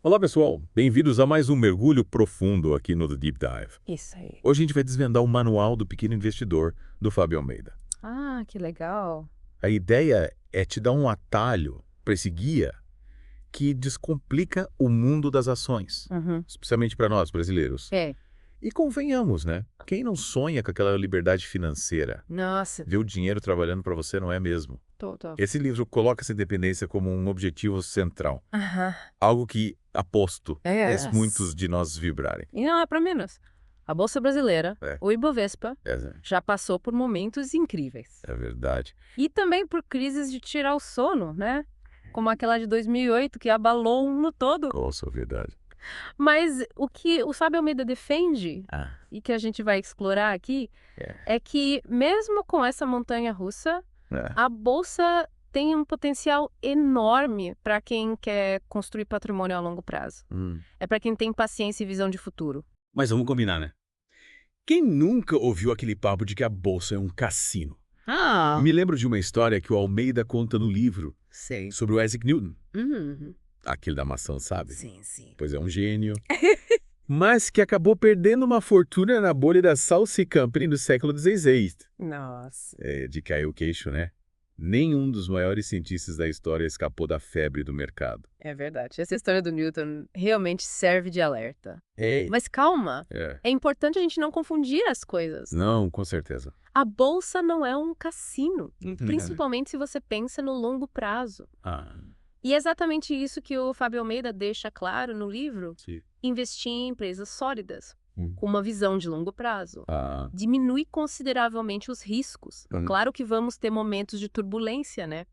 Olá, pessoal. Bem-vindos a mais um mergulho profundo aqui no The Deep Dive. Isso aí. Hoje a gente vai desvendar o Manual do Pequeno Investidor, do Fábio Almeida. Ah, que legal. A ideia é te dar um atalho para esse guia que descomplica o mundo das ações, Uhum. especialmente para nós, brasileiros. É. E convenhamos, né? Quem não sonha com aquela liberdade financeira? Nossa, Ver o dinheiro trabalhando para você, não é mesmo? tô. Esse livro coloca essa independência como um objetivo central. Aham. Algo que, aposto, É. faz muitos de nós vibrarem. E não é pra menos. A Bolsa Brasileira, É. o Ibovespa, já passou por momentos incríveis. É verdade. E também por crises de tirar o sono, né? Como aquela de 2008, que abalou o mundo todo. Nossa, é verdade. Mas o que o Fábio Almeida defende, Ah, e que a gente vai explorar aqui, é. é que mesmo com essa montanha-russa, a Bolsa tem um potencial enorme para quem quer construir patrimônio a longo prazo. É para quem tem paciência e visão de futuro. Mas vamos combinar, né? Quem nunca ouviu aquele papo de que a bolsa é um cassino? Ah, Me lembro de uma história que o Almeida conta no livro sei. sobre o Isaac Newton. Uhum. Aquele da maçã, sabe? Sim. Pois é, um gênio. Mas que acabou perdendo uma fortuna na bolha da Salsi Company no século XVI. Nossa. É, de cair o queixo, né? Nenhum dos maiores cientistas da história escapou da febre do mercado. É verdade. Essa história do Newton realmente serve de alerta. É. Mas calma, É. é importante a gente não confundir as coisas. Não, com certeza. A bolsa não é um cassino, principalmente se você pensa no longo prazo. Ah, E é exatamente isso que o Fábio Almeida deixa claro no livro. sim. Investir em empresas sólidas, Hum. com uma visão de longo prazo. Ah, Diminui consideravelmente os riscos. Hum. Claro que vamos ter momentos de turbulência, né?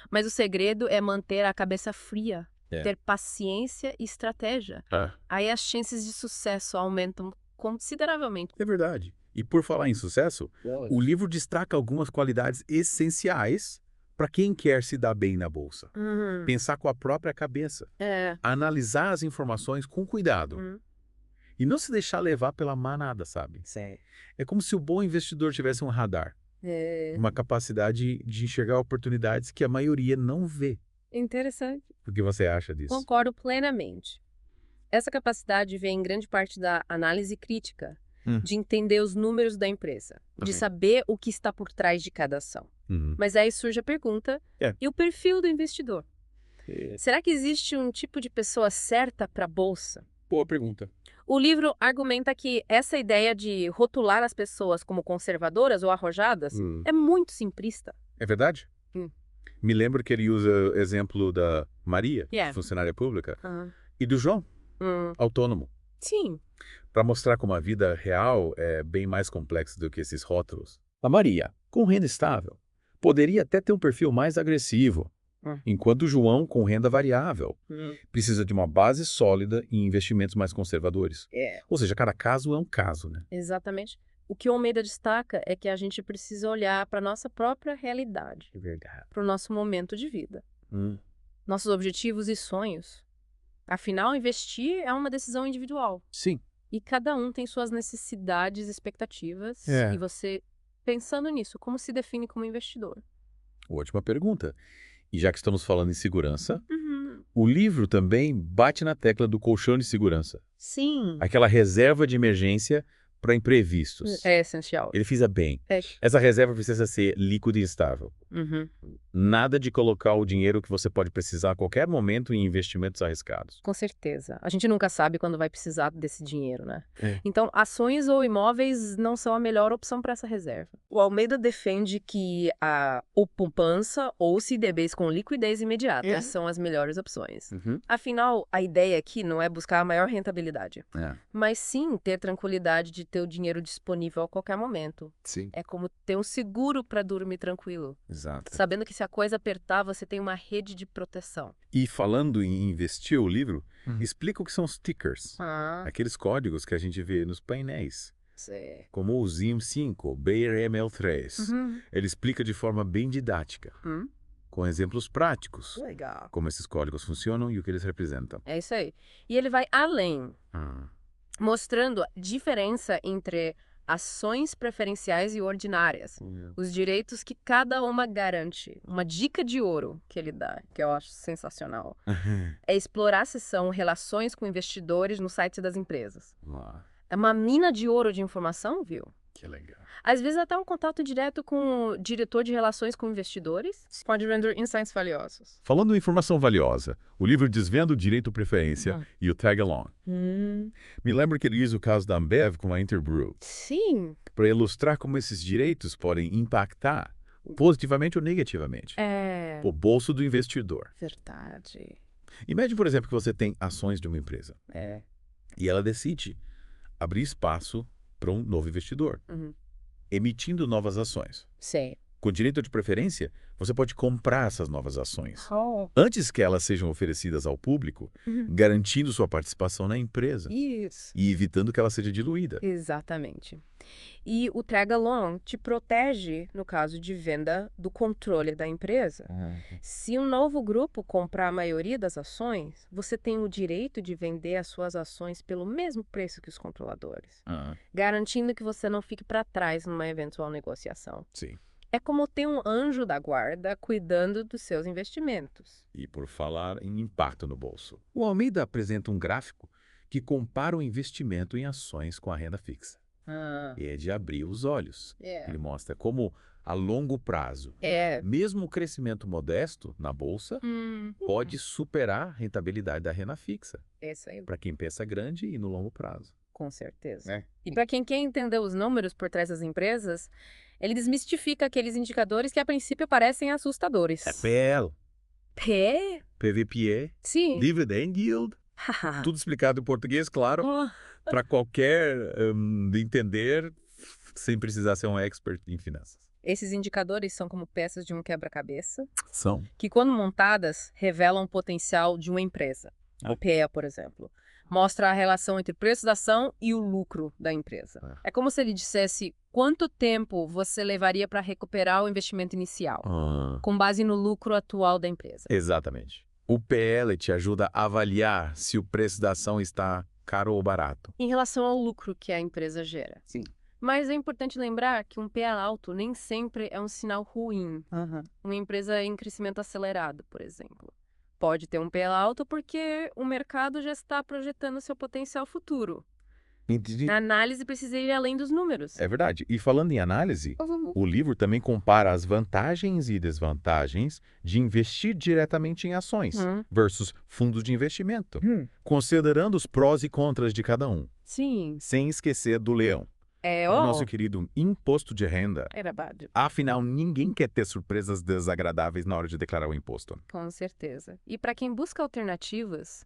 Mas o segredo é manter a cabeça fria, ter paciência e estratégia. Aí as chances de sucesso aumentam consideravelmente. é verdade. E por falar em sucesso, o livro destaca algumas qualidades essenciais para quem quer se dar bem na bolsa. Pensar com a própria cabeça, É. analisar as informações com cuidado e não se deixar levar pela manada, sabe? Sei. É como se o bom investidor tivesse um radar, uma capacidade de enxergar oportunidades que a maioria não vê. Interessante. O que você acha disso? Concordo plenamente. Essa capacidade vem em grande parte da análise crítica, de entender os números da empresa, de Ok. saber o que está por trás de cada ação. Uhum. Mas aí surge a pergunta, e o perfil do investidor? Será que existe um tipo de pessoa certa para a bolsa? Boa pergunta. O livro argumenta que essa ideia de rotular as pessoas como conservadoras ou arrojadas é muito simplista. É verdade? Hum. Me lembro que ele usa o exemplo da Maria, Yeah. funcionária pública, Aham. e do João, Hum. autônomo, Sim. para mostrar como a vida real é bem mais complexa do que esses rótulos. A Maria, com renda estável, poderia até ter um perfil mais agressivo, enquanto o João, com renda variável, precisa de uma base sólida e investimentos mais conservadores. É. Ou seja, cada caso é um caso, né? Exatamente. O que o Almeida destaca é que a gente precisa olhar para a nossa própria realidade, É verdade. para o nosso momento de vida, nossos objetivos e sonhos. Afinal, investir é uma decisão individual. Sim. E cada um tem suas necessidades, expectativas. É. E você, pensando nisso, como se define como investidor? Ótima pergunta. E já que estamos falando em segurança, o livro também bate na tecla do colchão de segurança. Sim. Aquela reserva de emergência para imprevistos. É essencial. Ele fez bem. É. Essa reserva precisa ser líquida e estável. Uhum. Nada de colocar o dinheiro que você pode precisar a qualquer momento em investimentos arriscados. Com certeza. A gente nunca sabe quando vai precisar desse dinheiro, né? É. Então, ações ou imóveis não são a melhor opção para essa reserva. O Almeida defende que a ou poupança ou CDBs com liquidez imediata são as melhores opções. Afinal, a ideia aqui não é buscar a maior rentabilidade, mas sim ter tranquilidade de ter o dinheiro disponível a qualquer momento. Sim. É como ter um seguro para dormir tranquilo, Exato. sabendo que se a coisa apertar, você tem uma rede de proteção. E falando em investir, o livro explica o que são os tickers. Ah, Aqueles códigos que a gente vê nos painéis, sei. como o ZIM5, Bayer ML3. Ele explica de forma bem didática, com exemplos práticos, Legal. como esses códigos funcionam e o que eles representam. É isso aí. E ele vai além, mostrando a diferença entre ações preferenciais e ordinárias. Os direitos que cada uma garante. Uma dica de ouro que ele dá, que eu acho sensacional. É explorar a seção Relações com Investidores no site das empresas. É uma mina de ouro de informação, viu? Que legal. Às vezes até um contato direto com o diretor de relações com investidores pode render insights valiosos. Falando em informação valiosa, o livro Desvenda o Direito Preferência e o Tag Along. Me lembro que ele diz o caso da Ambev com a Interbrew. Sim. Para ilustrar como esses direitos podem impactar positivamente ou negativamente o bolso do investidor. Verdade. Imagine, por exemplo, que você tem ações de uma empresa. E ela decide abrir espaço para um novo investidor, emitindo novas ações. Sim. Com direito de preferência, você pode comprar essas novas ações antes que elas sejam oferecidas ao público, garantindo sua participação na empresa. Isso. E evitando que ela seja diluída. Exatamente. E o tag along te protege no caso de venda do controle da empresa. Se um novo grupo comprar a maioria das ações, você tem o direito de vender as suas ações pelo mesmo preço que os controladores, garantindo que você não fique para trás numa eventual negociação. Sim. É como ter um anjo da guarda cuidando dos seus investimentos. E por falar em impacto no bolso, o Almeida apresenta um gráfico que compara o investimento em ações com a renda fixa. E é de abrir os olhos. Ele mostra como, a longo prazo, mesmo o crescimento modesto na bolsa pode superar a rentabilidade da renda fixa. Isso aí. Para quem pensa grande e no longo prazo. Com certeza. E para quem quer entender os números por trás das empresas, ele desmistifica aqueles indicadores que a princípio parecem assustadores. PL, P? PVPE, Sim. Dividend Yield. Tudo explicado em português, claro, para qualquer entender, sem precisar ser um expert em finanças. Esses indicadores são como peças de um quebra-cabeça. São. Que, quando montadas, revelam o potencial de uma empresa. O PE, por exemplo. Mostra a relação entre o preço da ação e o lucro da empresa. É como se ele dissesse quanto tempo você levaria para recuperar o investimento inicial, com base no lucro atual da empresa. Exatamente. O PL te ajuda a avaliar se o preço da ação está caro ou barato. Em relação ao lucro que a empresa gera. Sim. Mas é importante lembrar que um PE alto nem sempre é um sinal ruim. Uma empresa em crescimento acelerado, por exemplo. Pode ter um PE alto porque o mercado já está projetando seu potencial futuro. Entendi. A análise precisa ir além dos números. É verdade. E falando em análise, o livro também compara as vantagens e desvantagens de investir diretamente em ações versus fundos de investimento, considerando os prós e contras de cada um. Sim. Sem esquecer do leão. O nosso querido imposto de renda. Afinal, ninguém quer ter surpresas desagradáveis na hora de declarar o imposto. Com certeza. E para quem busca alternativas,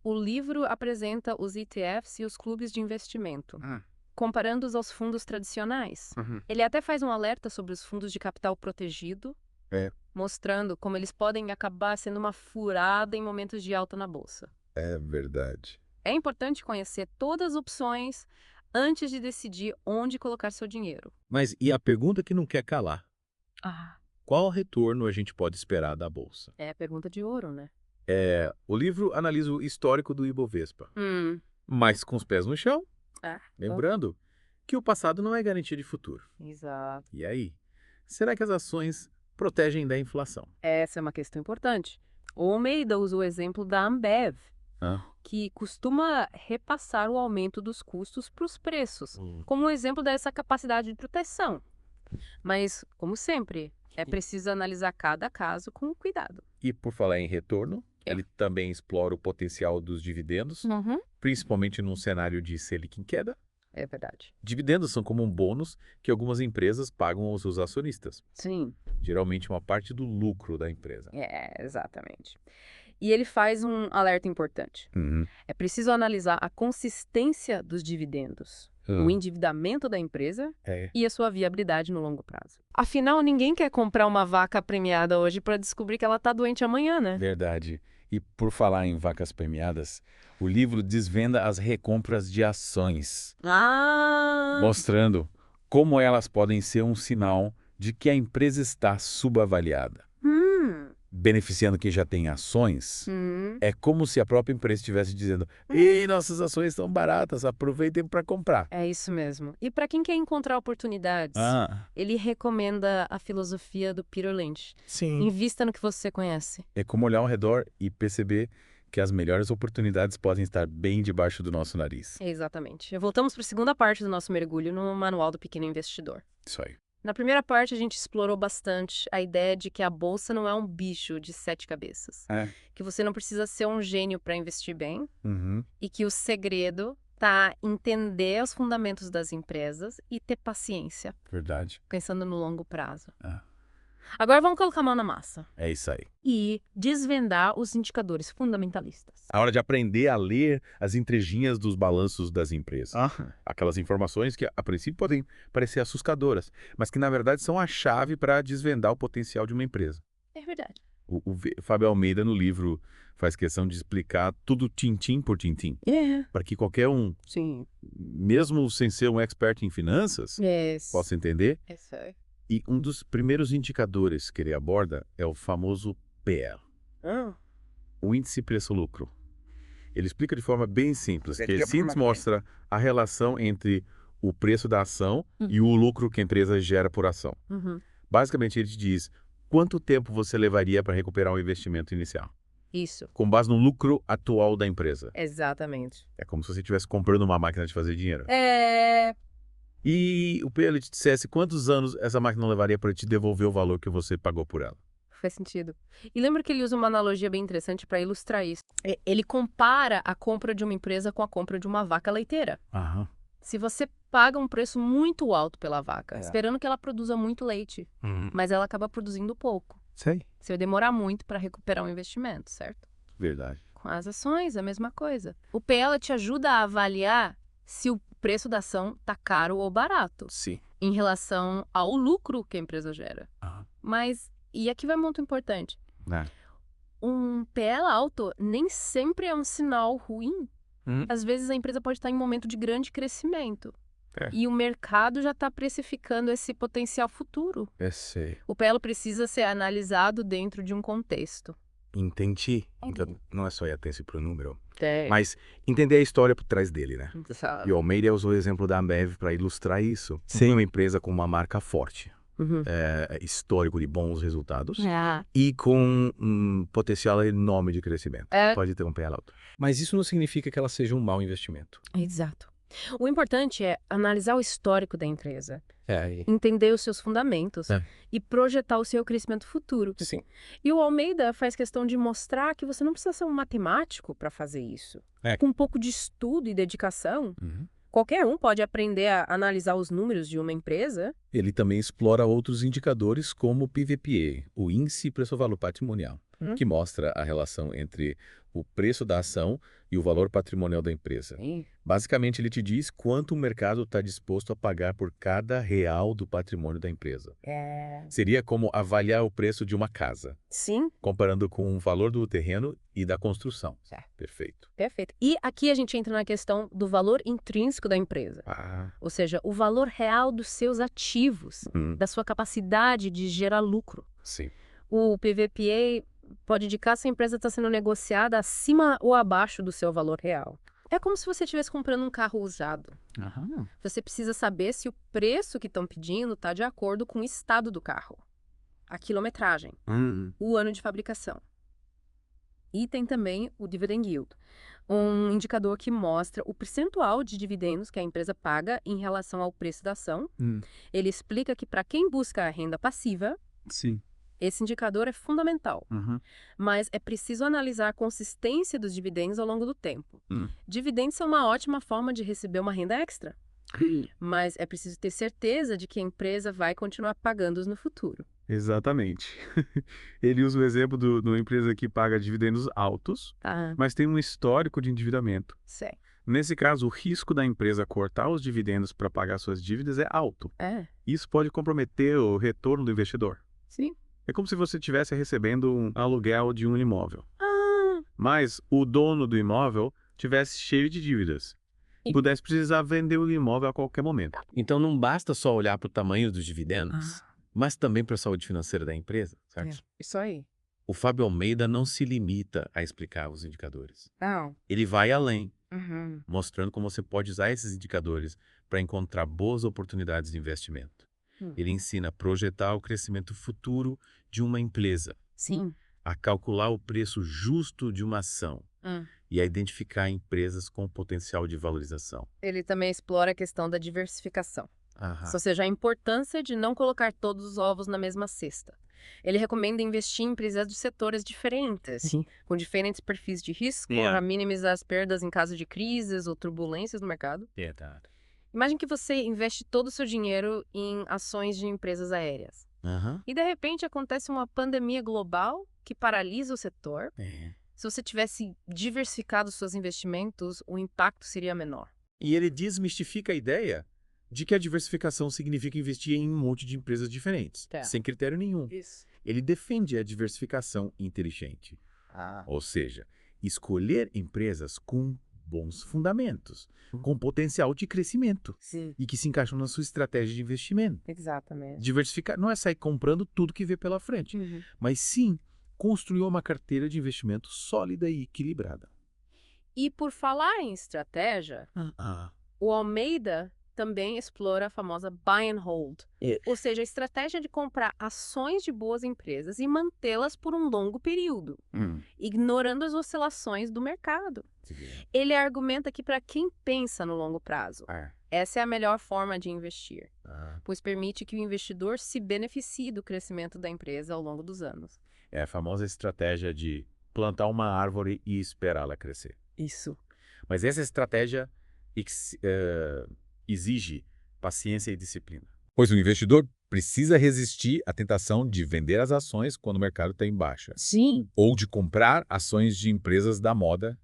o livro apresenta os ETFs e os clubes de investimento, comparando-os aos fundos tradicionais. Ele até faz um alerta sobre os fundos de capital protegido, mostrando como eles podem acabar sendo uma furada em momentos de alta na bolsa. É verdade. É importante conhecer todas as opções antes de decidir onde colocar seu dinheiro. Mas e a pergunta que não quer calar? Qual retorno a gente pode esperar da bolsa? É a pergunta de ouro, né? O livro analisa o histórico do Ibovespa, mas com os pés no chão. Lembrando que o passado não é garantia de futuro. Exato. E aí, será que as ações protegem da inflação? Essa é uma questão importante. O Almeida usa o exemplo da Ambev, que costuma repassar o aumento dos custos para os preços, como um exemplo dessa capacidade de proteção. Mas, como sempre, é preciso analisar cada caso com cuidado. E por falar em retorno, ele também explora o potencial dos dividendos, principalmente num cenário de Selic em queda. É verdade. Dividendos são como um bônus que algumas empresas pagam aos seus acionistas. Sim. Geralmente uma parte do lucro da empresa. Exatamente. E ele faz um alerta importante. É preciso analisar a consistência dos dividendos, o endividamento da empresa e a sua viabilidade no longo prazo. Afinal, ninguém quer comprar uma vaca premiada hoje para descobrir que ela está doente amanhã, né? Verdade. E por falar em vacas premiadas, o livro desvenda as recompras de ações, mostrando como elas podem ser um sinal de que a empresa está subavaliada. beneficiando quem já tem ações, é como se a própria empresa estivesse dizendo: ei, nossas ações estão baratas, aproveitem para comprar. É isso mesmo. E para quem quer encontrar oportunidades, ele recomenda a filosofia do Peter Lynch. Sim. Invista no que você conhece. É como olhar ao redor e perceber que as melhores oportunidades podem estar bem debaixo do nosso nariz. Exatamente. Voltamos para a segunda parte do nosso mergulho no Manual do Pequeno Investidor. Isso aí. Na primeira parte, a gente explorou bastante a ideia de que a bolsa não é um bicho de 7 cabeças. Que você não precisa ser um gênio para investir bem. E que o segredo tá entender os fundamentos das empresas e ter paciência. Verdade. Pensando no longo prazo. Agora vamos colocar a mão na massa. É isso aí. E desvendar os indicadores fundamentalistas. A hora de aprender a ler as entrelinhas dos balanços das empresas. Aquelas informações que, a princípio, podem parecer assustadoras, mas que, na verdade, são a chave para desvendar o potencial de uma empresa. É verdade. O Fábio Almeida, no livro, faz questão de explicar tudo tintim por tintim. Para que qualquer um, mesmo sem ser um expert em finanças, possa entender. E um dos primeiros indicadores que ele aborda é o famoso PL. O índice preço-lucro. Ele explica de forma bem simples, que ele simples mostra a relação entre o preço da ação e o lucro que a empresa gera por ação. Basicamente, ele te diz quanto tempo você levaria para recuperar o investimento inicial. Isso. Com base no lucro atual da empresa. Exatamente. É como se você estivesse comprando uma máquina de fazer dinheiro. E o PL te dissesse quantos anos essa máquina levaria para te devolver o valor que você pagou por ela. Faz sentido. E lembra que ele usa uma analogia bem interessante para ilustrar isso. Ele compara a compra de uma empresa com a compra de uma vaca leiteira. Se você paga um preço muito alto pela vaca, esperando que ela produza muito leite, mas ela acaba produzindo pouco. Você vai demorar muito para recuperar o investimento, certo? Verdade. Com as ações, a mesma coisa. O PL te ajuda a avaliar se o preço da ação está caro ou barato. Em relação ao lucro que a empresa gera. Mas, e aqui vai um ponto importante. Um PL alto nem sempre é um sinal ruim. Às vezes a empresa pode estar em um momento de grande crescimento. E o mercado já está precificando esse potencial futuro. O PL precisa ser analisado dentro de um contexto. Entendi. Então, não é só ir atenção para o número. Mas entender a história por trás dele, né? E o Almeida usou o exemplo da Ambev para ilustrar isso. Uma empresa com uma marca forte, histórico de bons resultados e com um potencial enorme de crescimento. Pode ter um PL alto. Mas isso não significa que ela seja um mau investimento. Exato. O importante é analisar o histórico da empresa, entender os seus fundamentos e projetar o seu crescimento futuro. E o Almeida faz questão de mostrar que você não precisa ser um matemático para fazer isso. Com um pouco de estudo e dedicação, qualquer um pode aprender a analisar os números de uma empresa. Ele também explora outros indicadores como o PVPA, o Índice Preço-Valor Patrimonial, que mostra a relação entre o preço da ação e o valor patrimonial da empresa. Basicamente, ele te diz quanto o mercado está disposto a pagar por cada real do patrimônio da empresa. Seria como avaliar o preço de uma casa. Comparando com o valor do terreno e da construção. Perfeito. Perfeito. E aqui a gente entra na questão do valor intrínseco da empresa. Ou seja, o valor real dos seus ativos, da sua capacidade de gerar lucro. O PVPA pode indicar se a empresa está sendo negociada acima ou abaixo do seu valor real. É como se você estivesse comprando um carro usado. Você precisa saber se o preço que estão pedindo está de acordo com o estado do carro, a quilometragem, o ano de fabricação. E tem também o Dividend Yield, um indicador que mostra o percentual de dividendos que a empresa paga em relação ao preço da ação. Ele explica que para quem busca a renda passiva, esse indicador é fundamental, mas é preciso analisar a consistência dos dividendos ao longo do tempo. Dividendos são uma ótima forma de receber uma renda extra, mas é preciso ter certeza de que a empresa vai continuar pagando-os no futuro. Exatamente. Ele usa o exemplo de uma empresa que paga dividendos altos, mas tem um histórico de endividamento. Nesse caso, o risco da empresa cortar os dividendos para pagar suas dívidas é alto. Isso pode comprometer o retorno do investidor. É como se você estivesse recebendo um aluguel de um imóvel. Mas o dono do imóvel estivesse cheio de dívidas. E pudesse precisar vender o imóvel a qualquer momento. Então não basta só olhar para o tamanho dos dividendos, mas também para a saúde financeira da empresa, certo? Isso aí. O Fábio Almeida não se limita a explicar os indicadores. Não. Ele vai além, mostrando como você pode usar esses indicadores para encontrar boas oportunidades de investimento. Ele ensina a projetar o crescimento futuro de uma empresa. Sim. A calcular o preço justo de uma ação. E a identificar empresas com potencial de valorização. Ele também explora a questão da diversificação. Ou seja, a importância de não colocar todos os ovos na mesma cesta. Ele recomenda investir em empresas de setores diferentes, com diferentes perfis de risco, para minimizar as perdas em caso de crises ou turbulências no mercado. Imagine que você investe todo o seu dinheiro em ações de empresas aéreas. E, de repente, acontece uma pandemia global que paralisa o setor. Se você tivesse diversificado seus investimentos, o impacto seria menor. E ele desmistifica a ideia de que a diversificação significa investir em um monte de empresas diferentes, sem critério nenhum. Ele defende a diversificação inteligente. Ou seja, escolher empresas com bons fundamentos, com potencial de crescimento e que se encaixam na sua estratégia de investimento. Exatamente. Diversificar não é sair comprando tudo que vê pela frente, mas sim construir uma carteira de investimento sólida e equilibrada. E por falar em estratégia, o Almeida também explora a famosa buy and hold, ou seja, a estratégia de comprar ações de boas empresas e mantê-las por um longo período, ignorando as oscilações do mercado. Ele argumenta que para quem pensa no longo prazo, essa é a melhor forma de investir, pois permite que o investidor se beneficie do crescimento da empresa ao longo dos anos. É a famosa estratégia de plantar uma árvore e esperá-la crescer. Isso. Mas essa estratégia exige paciência e disciplina. Pois o investidor precisa resistir à tentação de vender as ações quando o mercado está em baixa. Sim. Ou de comprar ações de empresas da moda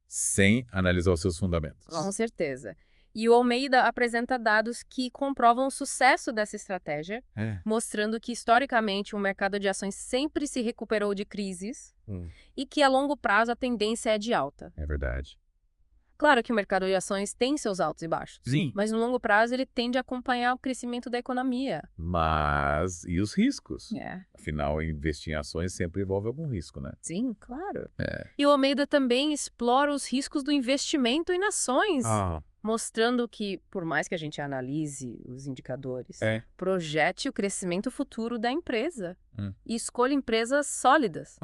sem analisar os seus fundamentos. Com certeza. E o Almeida apresenta dados que comprovam o sucesso dessa estratégia, mostrando que, historicamente, o mercado de ações sempre se recuperou de crises e que, a longo prazo, a tendência é de alta. É verdade. Claro que o mercado de ações tem seus altos e baixos, mas no longo prazo ele tende a acompanhar o crescimento da economia. Mas e os riscos? Afinal, investir em ações sempre envolve algum risco, né? Sim, claro. E o Almeida também explora os riscos do investimento em ações, mostrando que, por mais que a gente analise os indicadores, projete o crescimento futuro da empresa e escolha empresas sólidas.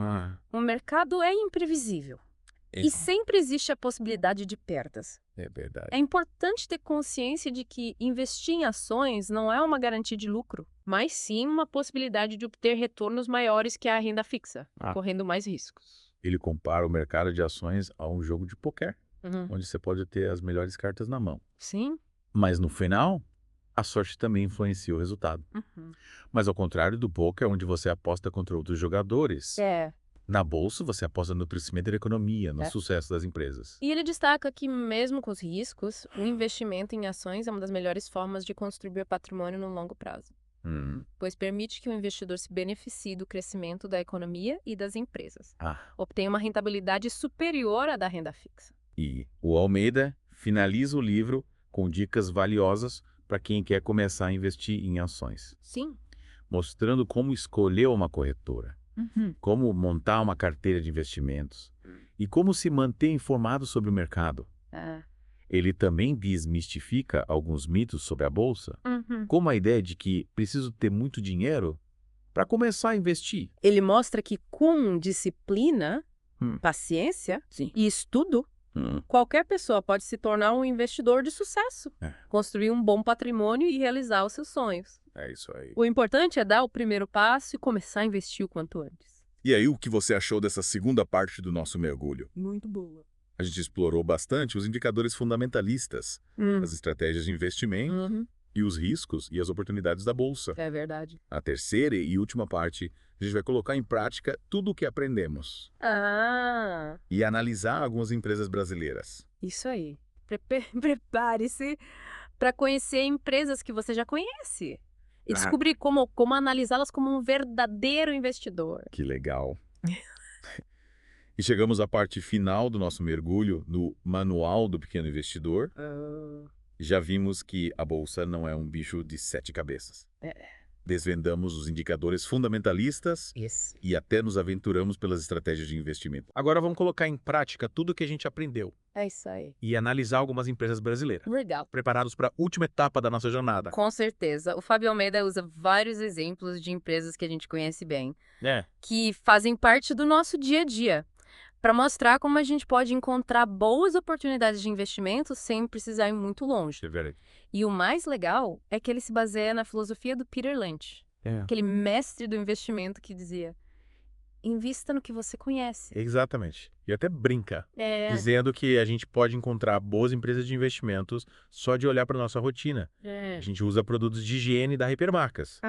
O mercado é imprevisível. E sempre existe a possibilidade de perdas. É verdade. É importante ter consciência de que investir em ações não é uma garantia de lucro, mas sim uma possibilidade de obter retornos maiores que a renda fixa, correndo mais riscos. Ele compara o mercado de ações a um jogo de pôquer, onde você pode ter as melhores cartas na mão. Sim. Mas no final, a sorte também influencia o resultado. Mas ao contrário do pôquer, onde você aposta contra outros jogadores. Na bolsa, você aposta no crescimento da economia, no sucesso das empresas. E ele destaca que, mesmo com os riscos, o investimento em ações é uma das melhores formas de construir patrimônio no longo prazo. Pois permite que o investidor se beneficie do crescimento da economia e das empresas. Obtenha uma rentabilidade superior à da renda fixa. E o Almeida finaliza o livro com dicas valiosas para quem quer começar a investir em ações. Sim. Mostrando como escolher uma corretora. Como montar uma carteira de investimentos e como se manter informado sobre o mercado. Ele também desmistifica alguns mitos sobre a bolsa, como a ideia de que preciso ter muito dinheiro para começar a investir. Ele mostra que com disciplina, paciência e estudo, qualquer pessoa pode se tornar um investidor de sucesso, construir um bom patrimônio e realizar os seus sonhos. É isso aí. O importante é dar o primeiro passo e começar a investir o quanto antes. E aí, o que você achou dessa segunda parte do nosso mergulho? Muito boa. A gente explorou bastante os indicadores fundamentalistas, as estratégias de investimento e os riscos e as oportunidades da bolsa. É verdade. Na terceira e última parte, a gente vai colocar em prática tudo o que aprendemos. E analisar algumas empresas brasileiras. Isso aí. Prepare-se para conhecer empresas que você já conhece. E descobrir como analisá-las como um verdadeiro investidor. Que legal. E chegamos à parte final do nosso mergulho no Manual do Pequeno Investidor. Já vimos que a bolsa não é um bicho de 7 cabeças. Desvendamos os indicadores fundamentalistas e até nos aventuramos pelas estratégias de investimento. Agora vamos colocar em prática tudo o que a gente aprendeu. É isso aí. E analisar algumas empresas brasileiras. Legal. Preparados para a última etapa da nossa jornada. Com certeza. O Fábio Almeida usa vários exemplos de empresas que a gente conhece bem, que fazem parte do nosso dia a dia, para mostrar como a gente pode encontrar boas oportunidades de investimento sem precisar ir muito longe. É verdade. E o mais legal é que ele se baseia na filosofia do Peter Lynch, aquele mestre do investimento que dizia: invista no que você conhece. Exatamente. E até brinca, dizendo que a gente pode encontrar boas empresas de investimentos só de olhar para nossa rotina. A gente usa produtos de higiene da Hipermarcas.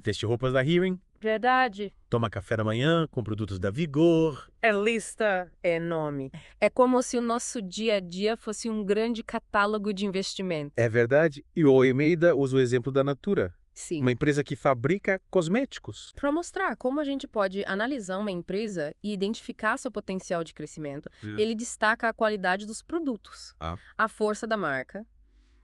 Veste roupas da Hearing. Verdade. Toma café da manhã com produtos da Vigor. É lista, é nome. É como se o nosso dia a dia fosse um grande catálogo de investimento. É verdade. E o Almeida usa o exemplo da Natura. Sim. Uma empresa que fabrica cosméticos. Para mostrar como a gente pode analisar uma empresa e identificar seu potencial de crescimento, ele destaca a qualidade dos produtos, a força da marca,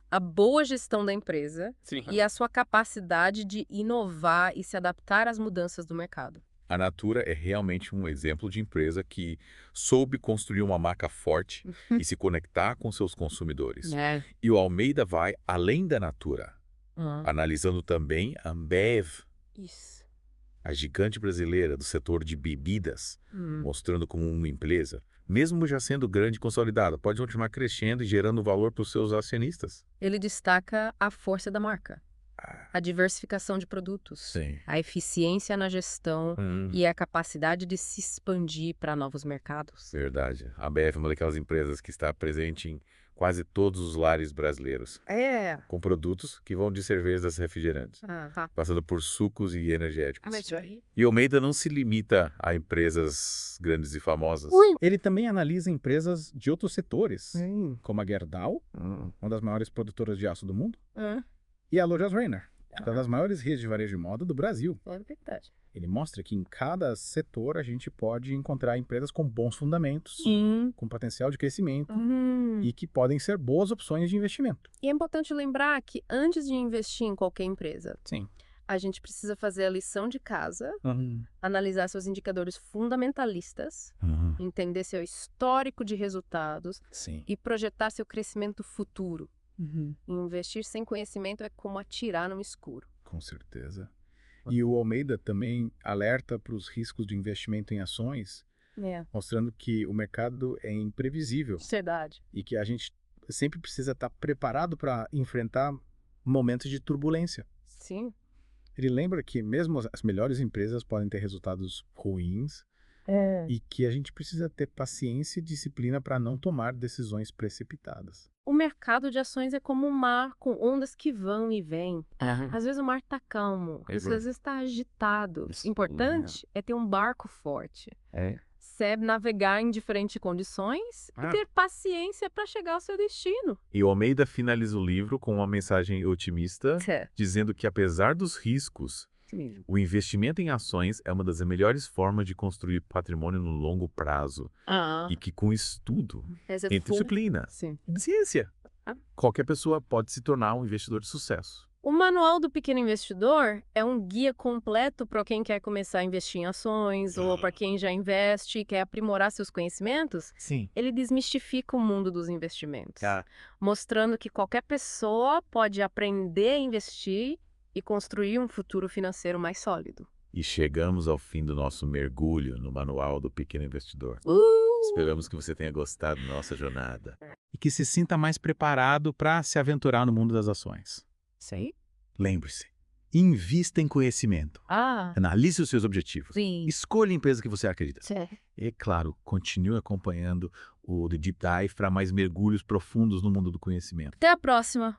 a boa gestão da empresa e a sua capacidade de inovar e se adaptar às mudanças do mercado. A Natura é realmente um exemplo de empresa que soube construir uma marca forte e se conectar com seus consumidores. E o Almeida vai além da Natura, analisando também a Ambev, a gigante brasileira do setor de bebidas, mostrando como uma empresa, mesmo já sendo grande e consolidada, pode continuar crescendo e gerando valor para os seus acionistas. Ele destaca a força da marca, a diversificação de produtos, a eficiência na gestão e a capacidade de se expandir para novos mercados. Verdade. A Ambev é uma daquelas empresas que está presente em quase todos os lares brasileiros. Com produtos que vão de cervejas a refrigerantes, passando por sucos e energéticos. E Almeida não se limita a empresas grandes e famosas. Ele também analisa empresas de outros setores, como a Gerdau, uma das maiores produtoras de aço do mundo, e a Lojas Renner, uma das maiores redes de varejo de moda do Brasil. É verdade. Ele mostra que em cada setor a gente pode encontrar empresas com bons fundamentos, com potencial de crescimento e que podem ser boas opções de investimento. E é importante lembrar que antes de investir em qualquer empresa, a gente precisa fazer a lição de casa, analisar seus indicadores fundamentalistas, entender seu histórico de resultados e projetar seu crescimento futuro. Investir sem conhecimento é como atirar no escuro. Com certeza. E o Almeida também alerta para os riscos de investimento em ações, mostrando que o mercado é imprevisível. Verdade. E que a gente sempre precisa estar preparado para enfrentar momentos de turbulência. Sim. Ele lembra que mesmo as melhores empresas podem ter resultados ruins e que a gente precisa ter paciência e disciplina para não tomar decisões precipitadas. O mercado de ações é como um mar com ondas que vão e vêm. Às vezes o mar está calmo, às vezes está agitado. O importante é ter um barco forte. Sabe navegar em diferentes condições e ter paciência para chegar ao seu destino. E o Almeida finaliza o livro com uma mensagem otimista, dizendo que apesar dos riscos, o investimento em ações é uma das melhores formas de construir patrimônio no longo prazo. E que com estudo, entre disciplina e ciência, qualquer pessoa pode se tornar um investidor de sucesso. O Manual do Pequeno Investidor é um guia completo para quem quer começar a investir em ações ou para quem já investe e quer aprimorar seus conhecimentos. Ele desmistifica o mundo dos investimentos, mostrando que qualquer pessoa pode aprender a investir e construir um futuro financeiro mais sólido. E chegamos ao fim do nosso mergulho no Manual do Pequeno Investidor. Esperamos que você tenha gostado da nossa jornada. E que se sinta mais preparado para se aventurar no mundo das ações. Lembre-se, invista em conhecimento. Analise os seus objetivos. Escolha a empresa que você acredita. E, claro, continue acompanhando o The Deep Dive para mais mergulhos profundos no mundo do conhecimento. Até a próxima!